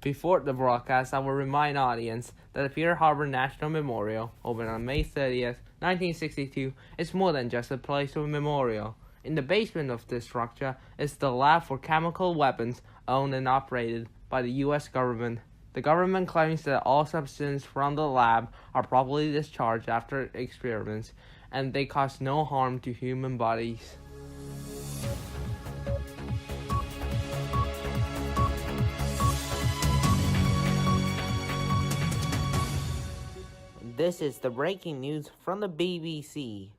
Before the broadcast, I will remind audience that the Pearl Harbor National Memorial, opened on May 30th, 1962, is more than just a place of memorial. In the basement of this structure is the lab for chemical weapons owned and operated by the U.S. government. The government claims that all substances from the lab are properly discharged after experiments, and they cause no harm to human bodies. This is the breaking news from the BBC.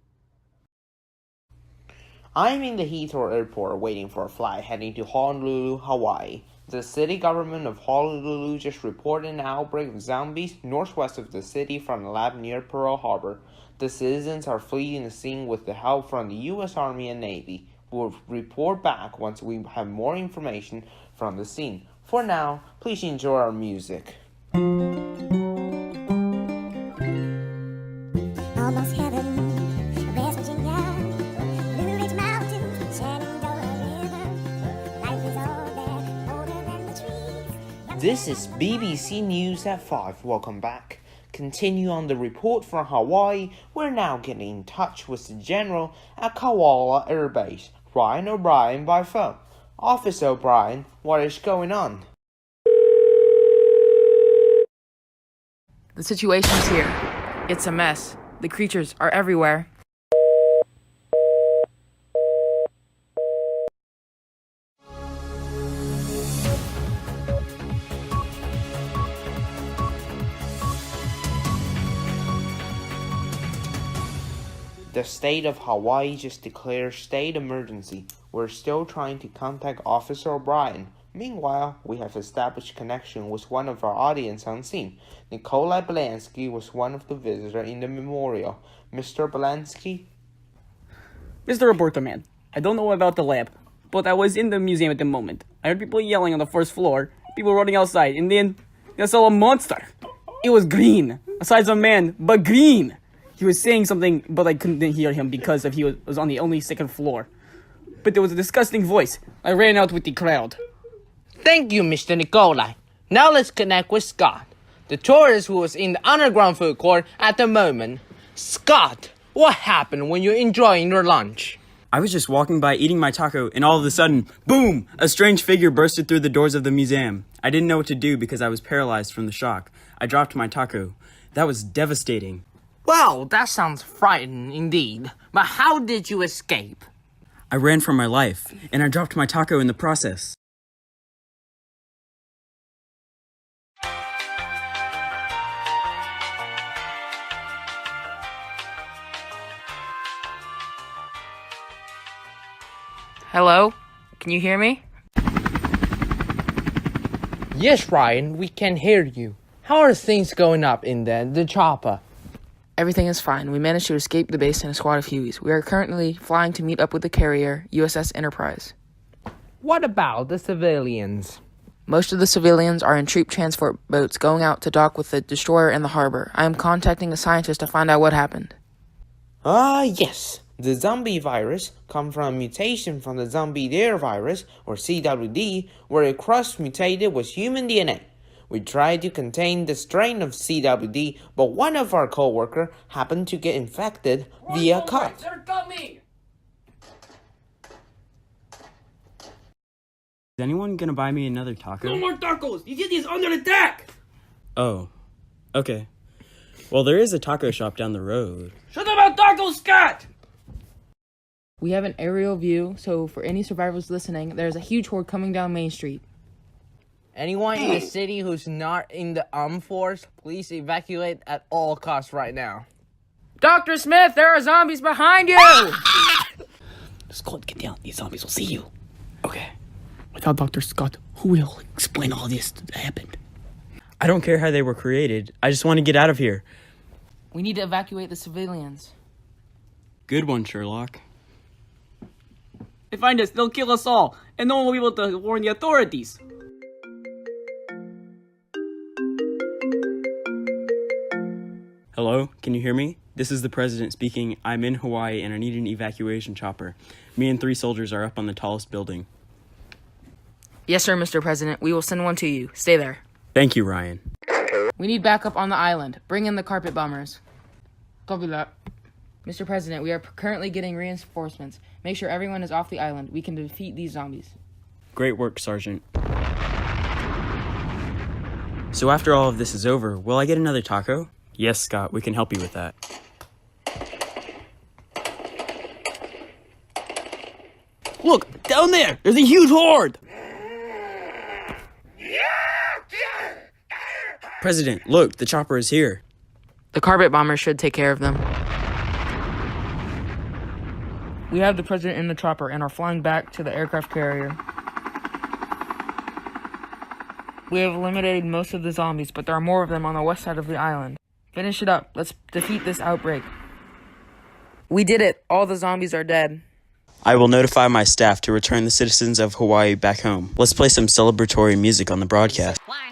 I'm in the Heathrow Airport waiting for a flight heading to Honolulu, Hawaii. The city government of Honolulu just reported an outbreak of zombies northwest of the city from a lab near Pearl Harbor. The citizens are fleeing the scene with the help from the U.S. Army and Navy. We'll report back once we have more information from the scene. For now, please enjoy our music. Almost heaven, West Virginia, Blue Ridge Mountains, Shenandoah River. Life is all there, older than the trees. This is BBC News at 5. Welcome back. Continue on the report from Hawaii. We're now getting in touch with the general at Kahala Air Base, Ryan O'Brien, by phone. Officer O'Brien, what is going on? The situation's here. It's a mess. The creatures are everywhere. The state of Hawaii just declared state emergency. We're still trying to contact Officer O'Brien. Meanwhile, we have established connection with one of our audience on scene. Nikolai Belansky was one of the visitors in the memorial. Mr. Belansky? Mr. Reporter Man, I don't know about the lab, but I was in the museum at the moment. I heard people yelling on the first floor, people running outside, and then I saw a monster. It was green, a size of a man, but green. He was saying something, but I couldn't hear him because he was on the only second floor. But there was a disgusting voice. I ran out with the crowd. Thank you, Mr. Nikolai. Now let's connect with Scott, the tourist who was in the underground food court at the moment. Scott, what happened when you're enjoying your lunch? I was just walking by eating my taco, and all of a sudden, boom! A strange figure bursted through the doors of the museum. I didn't know what to do because I was paralyzed from the shock. I dropped my taco. That was devastating. Well, that sounds frightening indeed. But how did you escape? I ran for my life, and I dropped my taco in the process. Hello? Can you hear me? Yes, Ryan, we can hear you. How are things going up in the chopper? Everything is fine. We managed to escape the base in a squad of Hueys. We are currently flying to meet up with the carrier, USS Enterprise. What about the civilians? Most of the civilians are in troop transport boats going out to dock with the destroyer in the harbor. I am contacting a scientist to find out what happened. Yes. The zombie virus comes from a mutation from the zombie dare virus, or CWD, where it cross-mutated with human DNA. We tried to contain the strain of CWD, but one of our co-workers happened to get infected via cut. They're coming! Is anyone gonna buy me another taco? No more tacos! The city is under attack! Oh, okay. Well, there is a taco shop down the road. Shut up about tacos, Scott! We have an aerial view, so for any survivors listening, there's a huge horde coming down Main Street. Anyone in the city who's not in the armed force, please evacuate at all costs right now. Dr. Smith, there are zombies behind you! Scott, get down. These zombies will see you. Okay. Without Dr. Scott, who will explain all this that happened? I don't care how they were created. I just want to get out of here. We need to evacuate the civilians. Good one, Sherlock. They find us, they'll kill us all, and no one will be able to warn the authorities. Hello, can you hear me? This is the president speaking. I'm in Hawaii and I need an evacuation chopper. Me and 3 soldiers are up on the tallest building. Yes, sir, Mr. President. We will send one to you. Stay there. Thank you, Ryan. We need backup on the island. Bring in the carpet bombers. Copy that. Mr. President, we are currently getting reinforcements. Make sure everyone is off the island. We can defeat these zombies. Great work, Sergeant. So after all of this is over, will I get another taco? Yes, Scott, we can help you with that. Look, down there! There's a huge horde! President, look, the chopper is here. The carpet bombers should take care of them. We have the president in the chopper and are flying back to the aircraft carrier. We have eliminated most of the zombies, but there are more of them on the west side of the island. Finish it up. Let's defeat this outbreak. We did it. All the zombies are dead. I will notify my staff to return the citizens of Hawaii back home. Let's play some celebratory music on the broadcast. One,